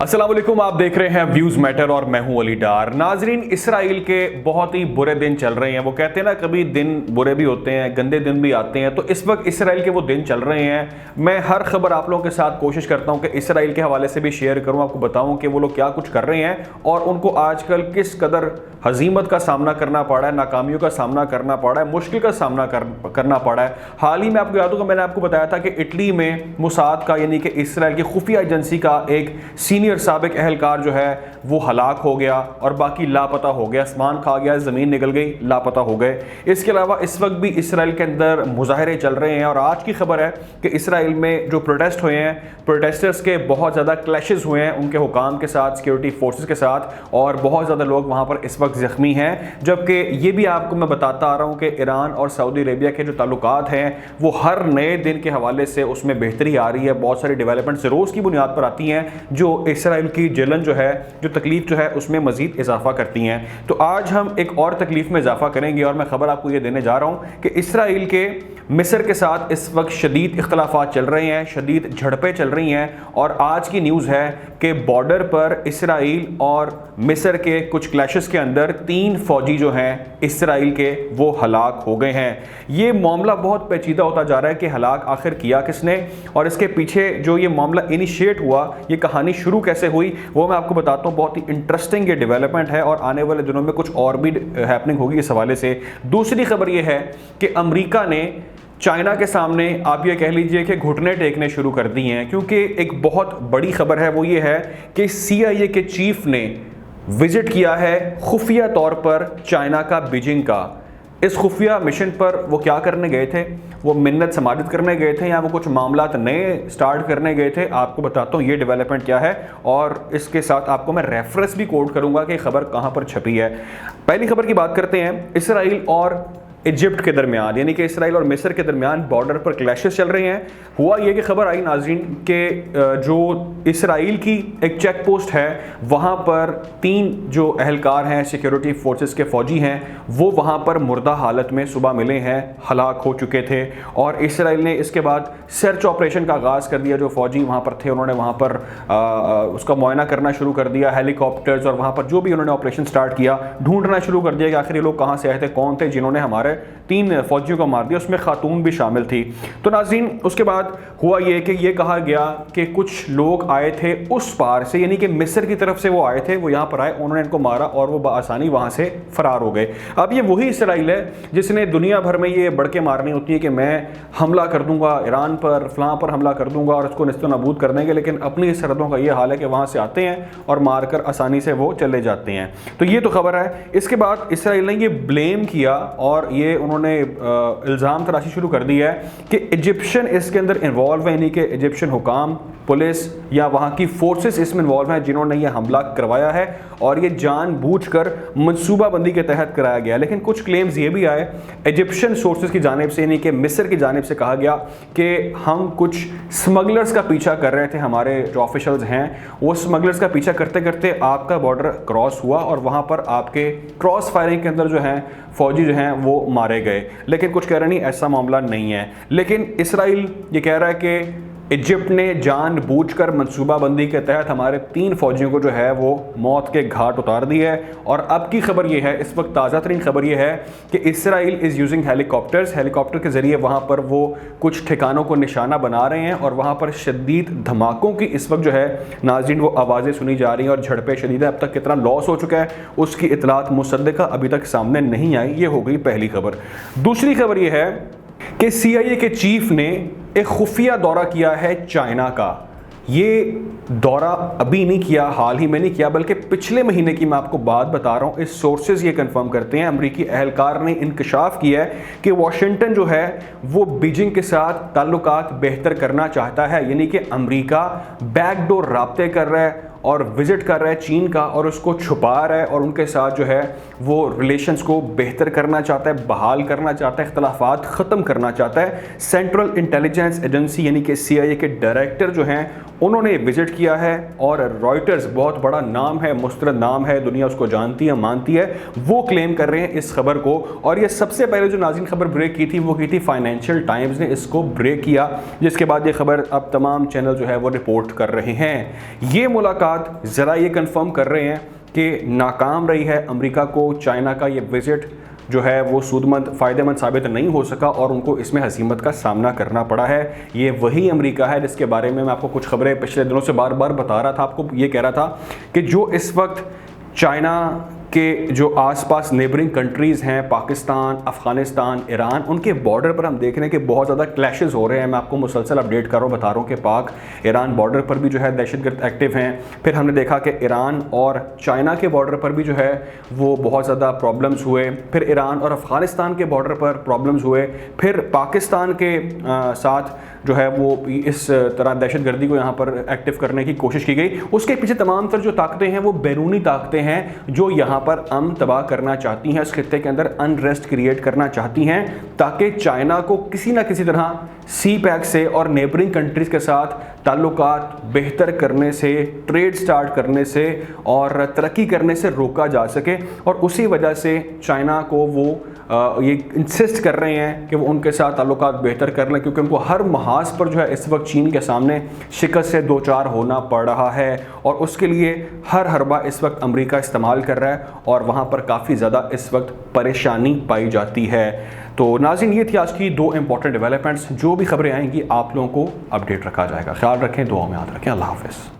अस्सलाम वालेकुम, आप देख रहे हैं व्यूज मैटर और मैं हूं अली डार। नाजरीन, इसराइल के बहुत ही बुरे दिन चल रहे हैं। वो कहते हैं ना, कभी दिन बुरे भी होते हैं, गंदे दिन भी आते हैं। तो इस वक्त इसराइल के वो दिन चल रहे हैं। मैं हर खबर आप लोगों के साथ कोशिश करता हूं कि इसराइल के हवाले से भी शेयर करूं, आपको बताऊं कि वो लोग क्या कुछ कर रहे हैं और उनको आजकल किस कदर हजीमत का सामना करना पड़ा है, नाकामियों का सामना करना पड़ा है, मुश्किल का सामना करना पड़ा है। हाल ही में आपको याद होगा, मैंने आपको बताया था कि इटली में मुसाद का यानी कि इसराइल की खुफिया एजेंसी का एक सीनियर साबिक अहलकार जो है वो हलाक हो गया और बाकी लापता हो गया। आसमान खा गया, ज़मीन निकल गई, लापता हो गए। इसके अलावा इस वक्त भी इसराइल के अंदर मुजाहरे चल रहे हैं और आज की खबर है कि इसराइल में जो प्रोटेस्ट हुए हैं, प्रोटेस्टर्स के बहुत ज़्यादा क्लैशेस हुए हैं उनके हुकाम के साथ, सिक्योरिटी फोर्सेस के साथ, और बहुत ज़्यादा लोग वहाँ पर इस वक्त ज़ख्मी हैं। जबकि ये भी आपको मैं बताता आ रहा हूँ कि ईरान और सऊदी अरेबिया के जो ताल्लुकात हैं वो हर नए दिन के हवाले से उसमें बेहतरी आ रही है। बहुत सारी डेवलपमेंट्स रोज़ की बुनियाद पर आती हैं जो इसराइल की जलन जो है, जो तकलीफ जो है उसमें मज़ीद इजाफा करती हैं। तो आज हम एक और तकलीफ में इजाफा करेंगे और मैं ख़बर आपको ये देने जा रहा हूँ कि इसराइल के मिस्र के साथ इस वक्त शदीद इख्तलाफात चल रहे हैं, शदीद झड़पें चल रही हैं। और आज की न्यूज़ है कि बॉर्डर पर इसराइल और मिस्र के कुछ क्लैशेस के अंदर 3 फौजी जो हैं इसराइल के वो हलाक हो गए हैं। ये मामला बहुत पेचीदा होता जा रहा है कि हलाक आखिर किया किसने और इसके पीछे जो ये मामला इनिशिएट हुआ, ये कहानी शुरू कैसे हुई, वो मैं आपको बताता हूँ। बहुत ही इंटरेस्टिंग ये डेवलपमेंट है और आने वाले दिनों में कुछ और भी हैपनिंग होगी इस हवाले से। दूसरी खबर ये है कि अमेरिका ने चाइना के सामने आप ये कह लीजिए कि घुटने टेकने शुरू कर दिए हैं, क्योंकि एक बहुत बड़ी खबर है वो ये है कि CIA के चीफ ने विजिट किया है खुफिया तौर पर चाइना का बीजिंग का। इस खुफिया मिशन पर वो क्या करने गए थे? वो मिन्नत समाजित करने गए थे या वो कुछ मामलात नए स्टार्ट करने गए थे? आपको बताता हूँ ये डेवलपमेंट क्या है और इसके साथ आपको मैं रेफरेंस भी कोट करूँगा कि खबर कहाँ पर छपी है। पहली खबर की बात करते हैं। इसराइल और इजिप्ट के दरमियान यानी कि इसराइल और मिस्र के दरमियान बॉर्डर पर क्लैशेस चल रहे हैं। हुआ ये कि खबर आई नाजरीन के जो इसराइल की एक चेक पोस्ट है वहाँ पर 3 जो अहलकार हैं, सिक्योरिटी फोर्सेस के फौजी हैं, वो वहाँ पर मुर्दा हालत में सुबह मिले हैं, हलाक हो चुके थे। और इसराइल ने इसके बाद सर्च ऑपरेशन का आगाज़ कर दिया। जो फौजी वहाँ पर थे उन्होंने वहाँ पर उसका मुआयना करना शुरू कर दिया, हेलीकॉप्टर्स और वहाँ पर जो भी उन्होंने ऑपरेशन स्टार्ट किया, ढूंढना शुरू कर दिया कि आखिर ये लोग कहाँ से आए थे, कौन थे जिन्होंने हमारे 3 फौजियों को मार दिया। उसमें खातून भी शामिल थी। तो नाज़रीन, उसके बाद हुआ ये कि ये कहा गया कि कुछ लोग आए थे उस पार से, यानी कि मिस्र की तरफ से वो आए थे, वो यहाँ पर आए, उन्होंने इनको मारा और वो बआसानी वहाँ से फरार हो गए। अब ये वही इसराइल है जिसने दुनिया भर में ये बढ़ के मारनी होती है कि मैं हमला कर दूंगा ईरान पर, फलां पर हमला कर दूंगा और उसको निस्तो नाबूद कर देंगे, लेकिन अपनी सरहदों का ये हाल है कि वहाँ से आते हैं और मार कर आसानी से वो चले जाते हैं। तो ये तो खबर है। इसके बाद इसराइल ने ये ब्लेम किया और ये उन्होंने इल्ज़ाम तराशी शुरू कर दी है कि इजिप्शियन इसके अंदर इन्वॉल्व है, यानी कि इजिप्शियन हुकाम, पुलिस या वहाँ की फोर्सेस इसमें इन्वॉल्व हैं जिन्होंने ये हमला करवाया है और ये जानबूझकर मनसूबाबंदी के तहत कराया गया। लेकिन कुछ क्लेम्स ये भी आए इजिप्शियन सोर्सेज की जानिब से, यानी कि मिस्र की जानिब से कहा गया कि हम कुछ स्मगलर्स का पीछा कर रहे थे, हमारे जो ऑफिशियल्स हैं वो स्मगलर्स का पीछा करते करते आपका बॉर्डर क्रॉस हुआ और वहाँ पर आपके क्रॉस फायरिंग के अंदर जो हैं फौजी जो हैं वो मारे गए। लेकिन कुछ कह रहे नहीं, ऐसा मामला नहीं है। लेकिन इसराइल ये कह रहा है कि इजिप्ट ने जानबूझकर मनसूबाबंदी के तहत हमारे 3 फौजियों को जो है वो मौत के घाट उतार दी है। और अब की खबर ये है, इस वक्त ताज़ा तरीन खबर ये है कि Israel is using helicopters. Helicopter के ज़रिए वहाँ पर वो कुछ ठिकानों को निशाना बना रहे हैं और वहाँ पर शदीद धमाकों की इस वक्त जो है नाज़रीन वो आवाज़ें सुनी जा रही हैं और झड़पें शदीद है। अब तक कितना लॉस हो चुका है उसकी इतलात मुसद्दका अभी तक सामने नहीं आई। ये हो गई पहली खबर। दूसरी खबर ये है कि CIA के चीफ ने एक खुफिया दौरा किया है चाइना का। ये दौरा अभी नहीं किया, हाल ही में नहीं किया, बल्कि पिछले महीने की मैं आपको बात बता रहा हूँ। इस सोर्सेज ये कंफर्म करते हैं, अमरीकी अहलकार ने इंकशाफ किया है कि वाशिंगटन जो है वो बीजिंग के साथ ताल्लुकात बेहतर करना चाहता है, यानी कि अमरीका बैकडोर राब्ते कर रहा है और विजिट कर रहा है चीन का और उसको छुपा रहा है और उनके साथ जो है वो रिलेशंस को बेहतर करना चाहता है, बहाल करना चाहता है, इख्तलाफात ख़त्म करना चाहता है। सेंट्रल इंटेलिजेंस एजेंसी यानी कि CIA के डायरेक्टर जो हैं उन्होंने विजिट किया है और रॉयटर्स, बहुत बड़ा नाम है, मुस्तरद नाम है, दुनिया उसको जानती है, मानती है, वो क्लेम कर रहे हैं इस खबर को। और ये सबसे पहले जो नाज़रीन खबर ब्रेक की थी वो की थी फाइनेंशियल टाइम्स ने, इसको ब्रेक किया, जिसके बाद ये खबर अब तमाम चैनल जो है वो रिपोर्ट कर रहे हैं। ये मुलाकात ताल्लुकात ज़रा ये कंफर्म कर रहे हैं कि नाकाम रही है अमेरिका को चाइना का ये विज़िट जो है वो सूदमंद फ़ायदेमंद साबित नहीं हो सका और उनको इसमें हसीमत का सामना करना पड़ा है। ये वही अमेरिका है जिसके बारे में मैं आपको कुछ खबरें पिछले दिनों से बार बार बता रहा था, आपको ये कह रहा था कि जो इस वक्त चाइना के जो आसपास नेबरिंग कंट्रीज़ हैं, पाकिस्तान, अफ़गानिस्तान, ईरान, उनके बॉर्डर पर हम देख रहे हैं कि बहुत ज़्यादा क्लैशेस हो रहे हैं। मैं आपको मुसलसल अपडेट कर रहा हूँ, बता रहा हूँ कि पाक ईरान बॉर्डर पर भी जो है दहशतगर्द एक्टिव हैं। फिर हमने देखा कि ईरान और चाइना के बॉर्डर पर भी जो है वो बहुत ज़्यादा प्रॉब्लम्स हुए। फिर ईरान और अफ़गानिस्तान के बॉर्डर पर प्रॉब्लम्स हुए। फिर पाकिस्तान के साथ जो है वो इस तरह दहशतगर्दी को यहाँ पर एक्टिव करने की कोशिश की गई। उसके पीछे तमाम तर जो ताकतें हैं वो बैरूनी ताकतें हैं जो यहाँ पर अमन तबाह करना चाहती हैं, इस खित्ते के अंदर अनरेस्ट क्रिएट करना चाहती हैं ताकि चाइना को किसी ना किसी तरह सी पैक से और नेबरिंग कंट्रीज़ के साथ ताल्लुकात बेहतर करने से, ट्रेड स्टार्ट करने से और तरक्की करने से रोका जा सके। और उसी वजह से चाइना को वो ये इंसिस्ट कर रहे हैं कि वो उनके साथ ताल्लुकात बेहतर कर लें, क्योंकि उनको हर महाज पर जो है इस वक्त चीन के सामने शिकस्त से दो चार होना पड़ रहा है और उसके लिए हर हरबा इस वक्त अमेरिका इस्तेमाल कर रहा है और वहाँ पर काफ़ी ज़्यादा इस वक्त परेशानी पाई जाती है। तो नाज़रीन, ये थी आज की दो इंपॉर्टेंट डेवलपमेंट्स। जो भी खबरें आएंगी आप लोगों को अपडेट रखा जाएगा। ख्याल रखें, दुआ में याद रखें। अल्लाह हाफ़िज़।